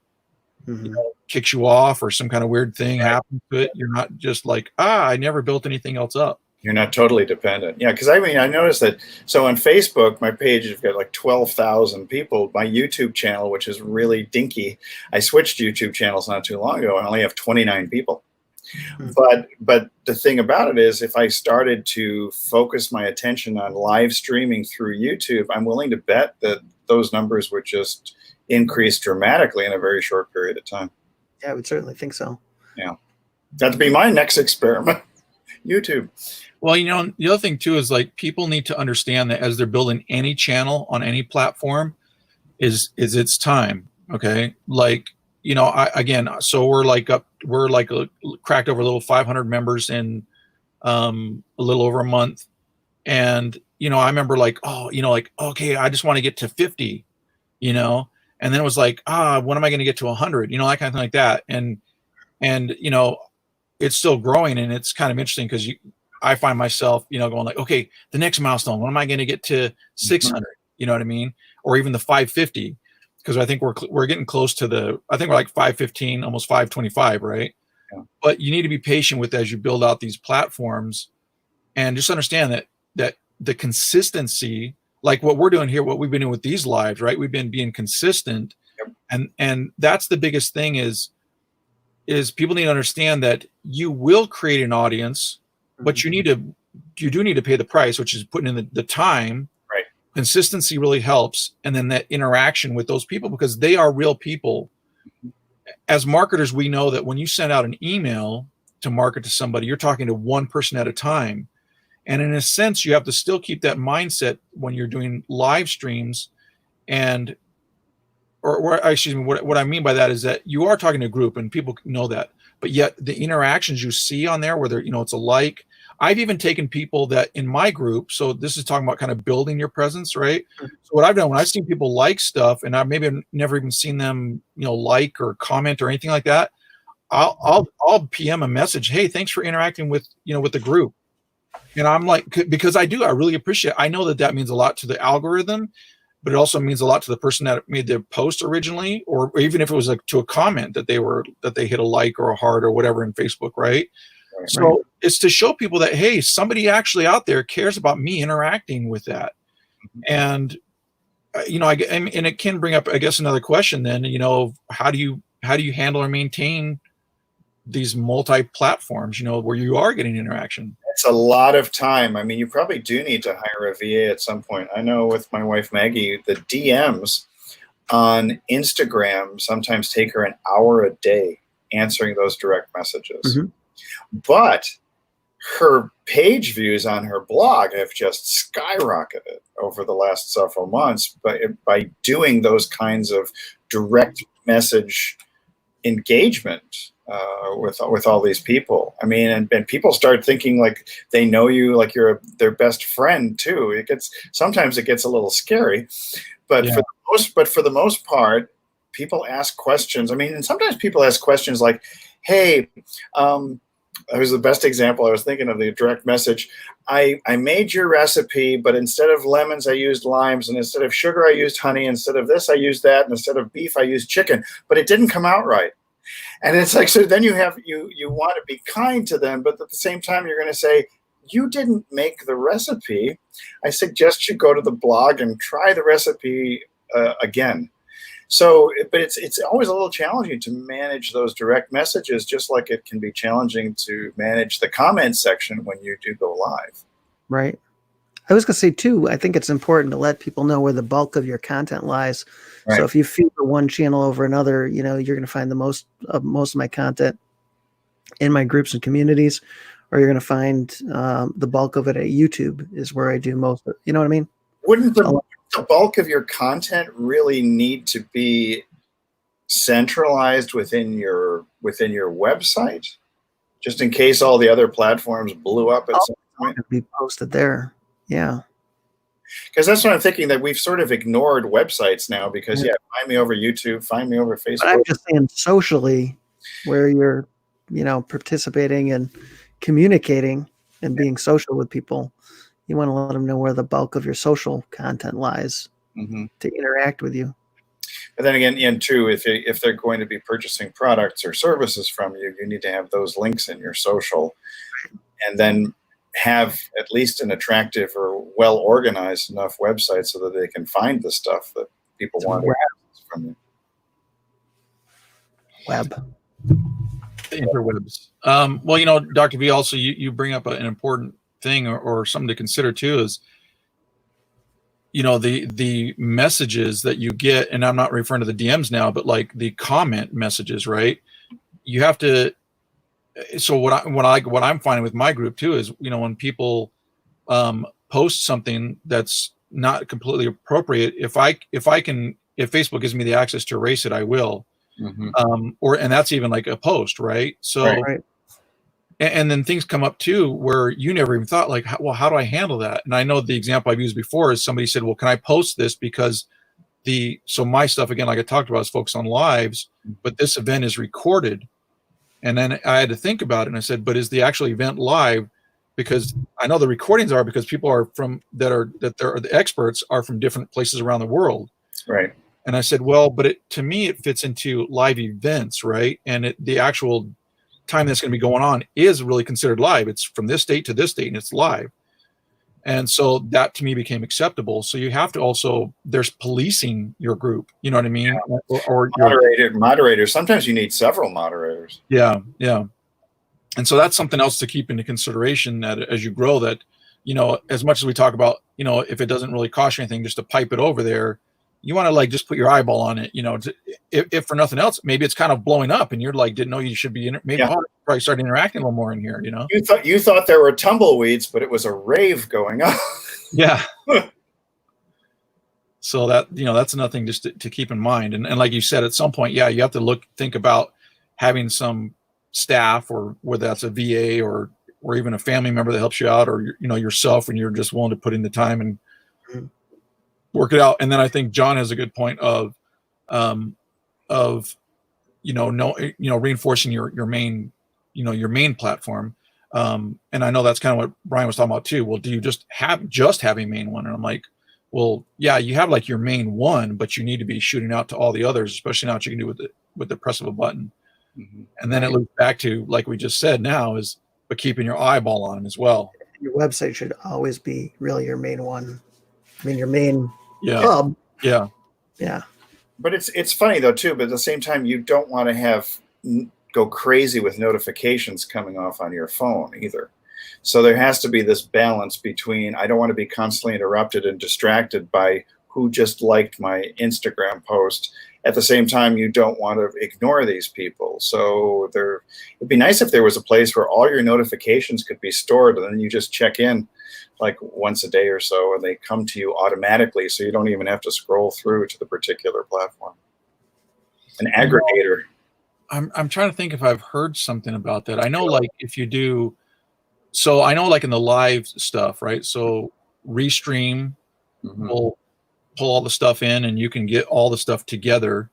kicks you off or some kind of weird thing happens to it, you're not just like, I never built anything else up. You're not totally dependent. Yeah, because I noticed that. So on Facebook, my page has got like 12,000 people. My YouTube channel, which is really dinky, I switched YouTube channels not too long ago and only have 29 people. But the thing about it is, if I started to focus my attention on live streaming through YouTube, I'm willing to bet that those numbers would just increase dramatically in a very short period of time. Yeah, I would certainly think so. Yeah. That'd be my next experiment. YouTube. Well, the other thing too is, like, people need to understand that as they're building any channel on any platform, is its time. Okay. Like, so we're cracked over a little 500 members in a little over a month. And, I remember okay, I just want to get to 50, and then it was like, when am I going to get to 100? That kind of thing like that. And it's still growing, and it's kind of interesting because I find myself, going like, okay, the next milestone, when am I going to get to 600? You know what I mean? Or even the 550, because I think we're getting close to I think we're like 515, almost 525, right? Yeah. But you need to be patient with as you build out these platforms, and just understand that the consistency, like what we're doing here, what we've been doing with these lives, right? We've been being consistent. Yep. And that's the biggest thing is people need to understand that you will create an audience, but you do need to pay the price, which is putting in the time. Right. Consistency really helps. And then that interaction with those people, because they are real people. As marketers, we know that when you send out an email to market to somebody, you're talking to one person at a time. And in a sense, you have to still keep that mindset when you're doing live streams. And what I mean by that is that you are talking to a group, and people know that, but yet the interactions you see on there, whether it's a like, I've even taken people that in my group. So this is talking about kind of building your presence, right? So what I've done when I've seen people like stuff, and I've never even seen them, like or comment or anything like that, I'll PM a message, hey, thanks for interacting with the group. And I'm like, because I really appreciate it. I know that means a lot to the algorithm, but it also means a lot to the person that made the post originally, or even if it was to a comment that they hit a like or a heart or whatever in Facebook, right? So it's to show people that, hey, somebody actually out there cares about me interacting with that. And and it can bring up, I guess, another question then, how do you handle or maintain these multi-platforms, where you are getting interaction? It's a lot of time. I mean, you probably do need to hire a VA at some point. I know with my wife, Maggie, the DMs on Instagram sometimes take her an hour a day answering those direct messages. But her page views on her blog have just skyrocketed over the last several months by doing those kinds of direct message engagement with all these people. I mean, and people start thinking like they know you, like you're their best friend too. Sometimes it gets a little scary, but Yeah. for the most part, people ask questions. I mean, and sometimes people ask questions like, "Hey, that was the best example I was thinking of, the direct message. I made your recipe, but instead of lemons, I used limes, and instead of sugar, I used honey, instead of this, I used that, and instead of beef, I used chicken, but it didn't come out right." And it's like, so then you want to be kind to them, but at the same time, you're going to say, "You didn't make the recipe. I suggest you go to the blog and try the recipe again." So, but it's always a little challenging to manage those direct messages, just like it can be challenging to manage the comment section when you do go live. Right. I was going to say too, I think it's important to let people know where the bulk of your content lies. Right. So if you feed one channel over another, you're going to find the most of my content in my groups and communities, or you're going to find the bulk of it at YouTube is where I do most of it. You know what I mean? Wouldn't the bulk of your content really need to be centralized within your website, just in case all the other platforms blew up at some point? Be posted there. Yeah. Because that's what I'm thinking, that we've sort of ignored websites now because, find me over YouTube, find me over Facebook. But I'm just saying socially, where you're, participating and communicating and being social with people, you want to let them know where the bulk of your social content lies to interact with you. But then again, too, if they're going to be purchasing products or services from you, you need to have those links in your social, and then have at least an attractive or well-organized enough website so that they can find the stuff that people want to access from you. Web. The interwebs. Well, Dr. V, also you bring up an important thing or something to consider too is, the messages that you get, and I'm not referring to the DMs now, but like the comment messages, right? You have to. So what I'm finding with my group too is, when people post something that's not completely appropriate, if Facebook gives me the access to erase it, I will. And that's even like a post, right? So, right. And then things come up too where you never even thought, like, well, how do I handle that? And I know the example I've used before is somebody said, well, can I post this because so my stuff, again, like I talked about, is focused on lives, but this event is recorded. And then I had to think about it, and I said, but is the actual event live? Because I know the recordings are, because people are the experts are from different places around the world. Right. And I said, well, but to me, it fits into live events, right? And the actual time that's going to be going on is really considered live. It's from this date to this date, and it's live. And so that to me became acceptable. So you have to also, there's policing your group, you know what I mean? Yeah. Or moderators. Sometimes you need several moderators. Yeah. And so that's something else to keep into consideration that as you grow, that, as much as we talk about, if it doesn't really cost you anything, just to pipe it over there, you want to like just put your eyeball on it, if for nothing else, maybe it's kind of blowing up and you're like, didn't know you should be probably start interacting a little more in here, You thought there were tumbleweeds, but it was a rave going on. Yeah. So that, that's another thing just to keep in mind. And like you said, at some point, you have to think about having some staff, or whether that's a VA or even a family member that helps you out, or, yourself, when you're just willing to put in the time and work it out. And then I think John has a good point of reinforcing your main, your main platform. And I know that's kind of what Brian was talking about too. Well, do you just have a main one? And I'm like, well, yeah, you have like your main one, but you need to be shooting out to all the others, especially now what you can do with the press of a button. And then it loops back to, like we just said now, but keeping your eyeball on them as well. Your website should always be really your main one. I mean, your main hub. Yeah. But it's funny though too. But at the same time, you don't want to go crazy with notifications coming off on your phone either. So there has to be this balance between, I don't want to be constantly interrupted and distracted by who just liked my Instagram post, at the same time, you don't want to ignore these people. So it'd be nice if there was a place where all your notifications could be stored, and then you just check in like once a day or so, and they come to you automatically, so you don't even have to scroll through to the particular platform. An aggregator. I'm trying to think if I've heard something about that. I know, like, if you do, so I know, like, in the live stuff, right? So Restream will pull all the stuff in, and you can get all the stuff together.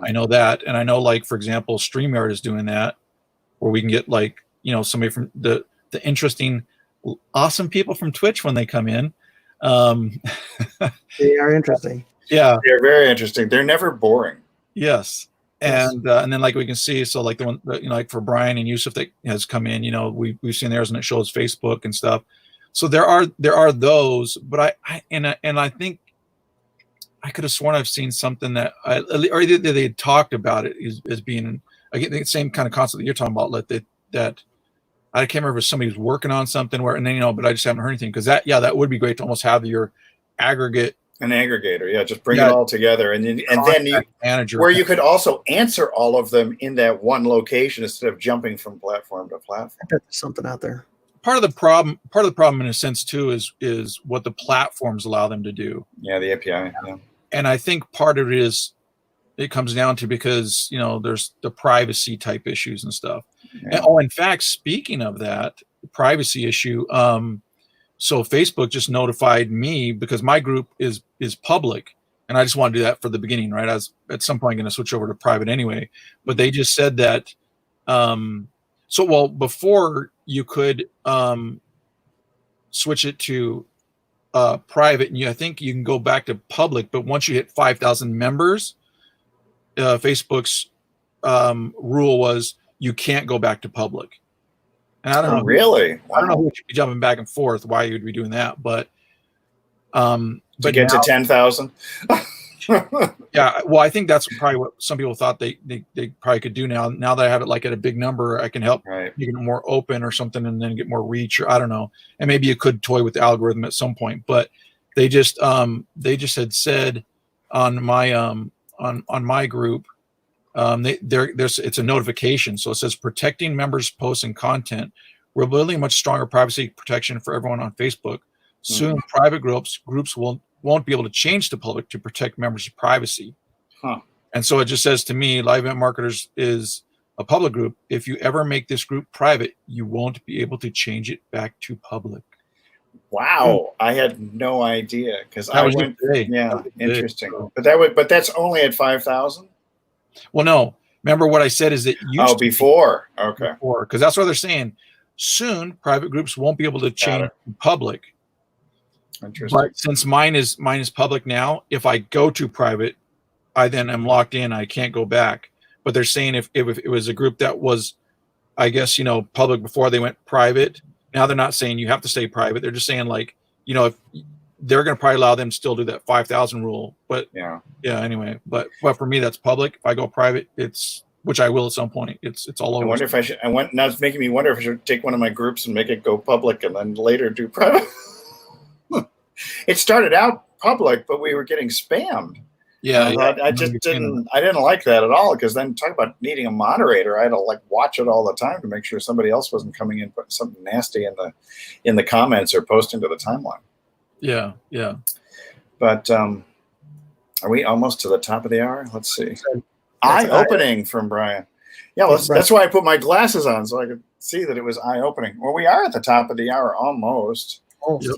I know that, and I know, like, for example, StreamYard is doing that, where we can get, like, you know, somebody from the interesting, awesome people from Twitch when they come in. They are interesting. Yeah, they're very interesting. They're never boring. Yes. And then, like, we can see, so like the one, you know, like for Brian and Yusuf that has come in, you know, we've seen theirs, and it shows Facebook and stuff. So there are those, but I think I could have sworn I've seen something that or either they had talked about it as being, again, the same kind of concept that you're talking about, that I can't remember if somebody was working on something where, and then, you know, but I just haven't heard anything, because that would be great to almost have your aggregate. An aggregator, yeah, just bring it all together, and then you manager where you could also answer all of them in that one location instead of jumping from platform to platform. I bet there's something out there. Part of the problem in a sense too is what the platforms allow them to do. Yeah, the API. Yeah. And I think part of it comes down to, because, you know, there's the privacy type issues and stuff. Yeah. And, in fact, speaking of that privacy issue, so Facebook just notified me, because my group is public, and I just want to do that for the beginning, right? I was at some point going to switch over to private anyway, but they just said that. Before you could switch it to private, and I think you can go back to public, but once you hit 5,000 members, Facebook's rule was you can't go back to public. And I don't know. Really? Wow. I don't know who should be jumping back and forth, why you would be doing that, but to get to 10,000. Yeah, well, I think that's probably what some people thought they probably could do now. Now that I have it like at a big number, I can help make it more open or something, and then get more reach, or I don't know. And maybe you could toy with the algorithm at some point, but they just had said on my on my group, it's a notification, so it says protecting members' posts and content. We're building a much stronger privacy protection for everyone on Facebook. Soon, private groups won't be able to change to public to protect members' privacy. And so it just says to me, Live Event Marketers is a public group. If you ever make this group private, you won't be able to change it back to public. Wow, I had no idea, because I went. Today. Yeah, interesting. But that's only at 5,000. Well, no. Remember what I said is that before. Okay. Because that's what they're saying. Soon, private groups won't be able to change to public. Interesting. But since mine is public now, if I go to private, I then am locked in. I can't go back. But they're saying if it was a group that was, I guess, you know, public before they went private, now they're not saying you have to stay private. They're just saying, like, you know, if they're going to probably allow them to still do that 5,000 rule. But yeah. Anyway, but for me, that's public. If I go private, which I will at some point. It's all over. I wonder if I should. Now it's making me wonder if I should take one of my groups and make it go public, and then later do private. It started out public, but we were getting spammed. Yeah, I just didn't like that at all, because then talk about needing a moderator. I had to like watch it all the time to make sure somebody else wasn't coming in putting something nasty in the comments or posting to the timeline. Yeah. But are we almost to the top of the hour? Let's see. Eye-opening from Brian. Yeah, that's why I put my glasses on, so I could see that it was eye-opening. Well, we are at the top of the hour almost. Yep.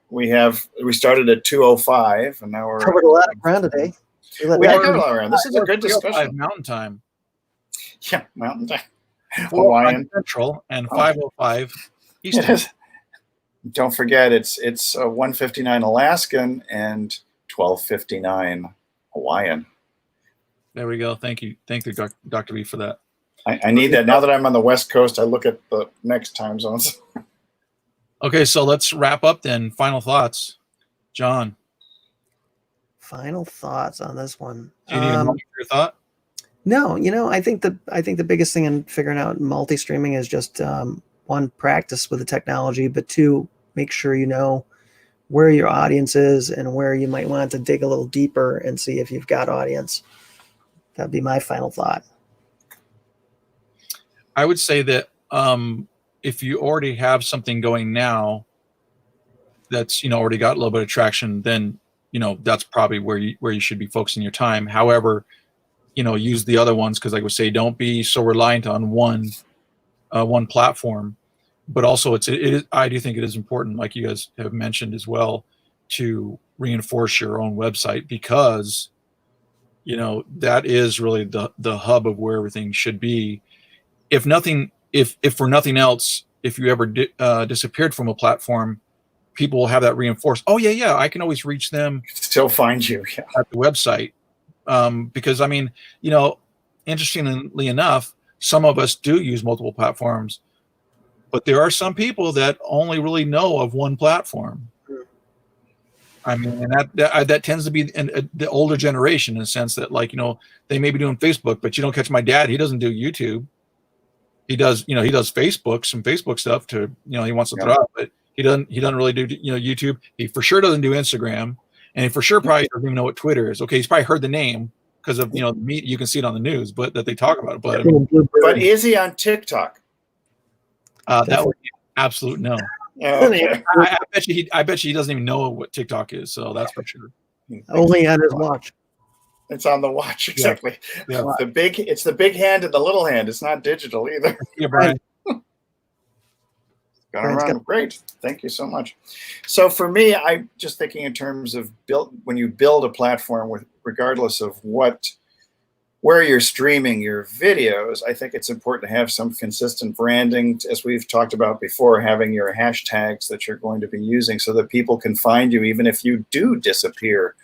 We started at 2:05, and now we're covered a lot of ground today. We have covered a lot of ground. This is a good discussion. Mountain time. Yeah, Mountain time. 4:05 Hawaiian Central and 5:05 Eastern. Don't forget, it's 1:59 Alaskan and 12:59 Hawaiian. There we go. Thank you, Dr. B, for that. I need that. Now that I'm on the West Coast, I look at the next time zones. Okay, so let's wrap up then. Final thoughts, John. Final thoughts on this one. Do you need a moment for your thought? No, I think the biggest thing in figuring out multi-streaming is just one, practice with the technology, but two, make sure you know where your audience is and where you might want to dig a little deeper and see if you've got audience. That'd be my final thought. I would say that if you already have something going now that's already got a little bit of traction, then that's probably where you should be focusing your time. However, use the other ones, because I would say don't be so reliant on one platform. But also I do think it is important, like you guys have mentioned as well, to reinforce your own website, because that is really the hub of where everything should be. If for nothing else, if you ever disappeared from a platform, people will have that reinforced. Oh yeah, I can always reach them. Still find you at the website. Because interestingly enough, some of us do use multiple platforms, but there are some people that only really know of one platform. I mean, and that tends to be the older generation, in the sense that, they may be doing Facebook, but you don't catch my dad. He doesn't do YouTube. He does Facebook, some Facebook stuff to, he wants to throw out, but he doesn't really do, YouTube. He for sure doesn't do Instagram, and he for sure probably doesn't even know what Twitter is. Okay, he's probably heard the name because of, you can see it on the news, but that they talk about it. But is he on TikTok? That would be absolute no. Okay. I bet you he doesn't even know what TikTok is, so that's for sure. Only on his watch. It's on the watch, exactly. Yeah. It's the big hand and the little hand. It's not digital either. Yeah, Brian. Great. Thank you so much. So for me, I'm just thinking in terms of when you build a platform, regardless of where you're streaming your videos, I think it's important to have some consistent branding, as we've talked about before, having your hashtags that you're going to be using so that people can find you even if you do disappear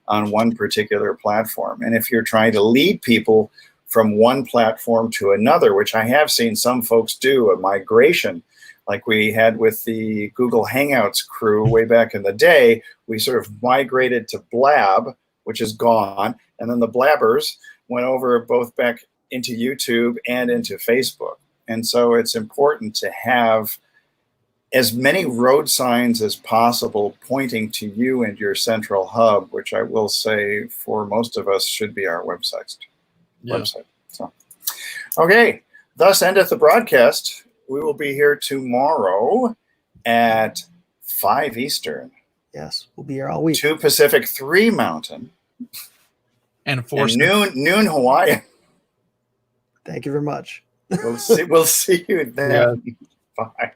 on one particular platform. And if you're trying to lead people from one platform to another, which I have seen some folks do, a migration, like we had with the Google Hangouts crew way back in the day, we sort of migrated to Blab, which is gone. And then the Blabbers went over both back into YouTube and into Facebook. And so it's important to have as many road signs as possible pointing to you and your central hub, which I will say for most of us should be our website. So, okay, thus endeth the broadcast. We will be here tomorrow at 5 Eastern. Yes, we'll be here all week. 2 Pacific, 3 Mountain, and 4 noon Hawaiian. Thank you very much. We'll see you then. Yeah. Bye.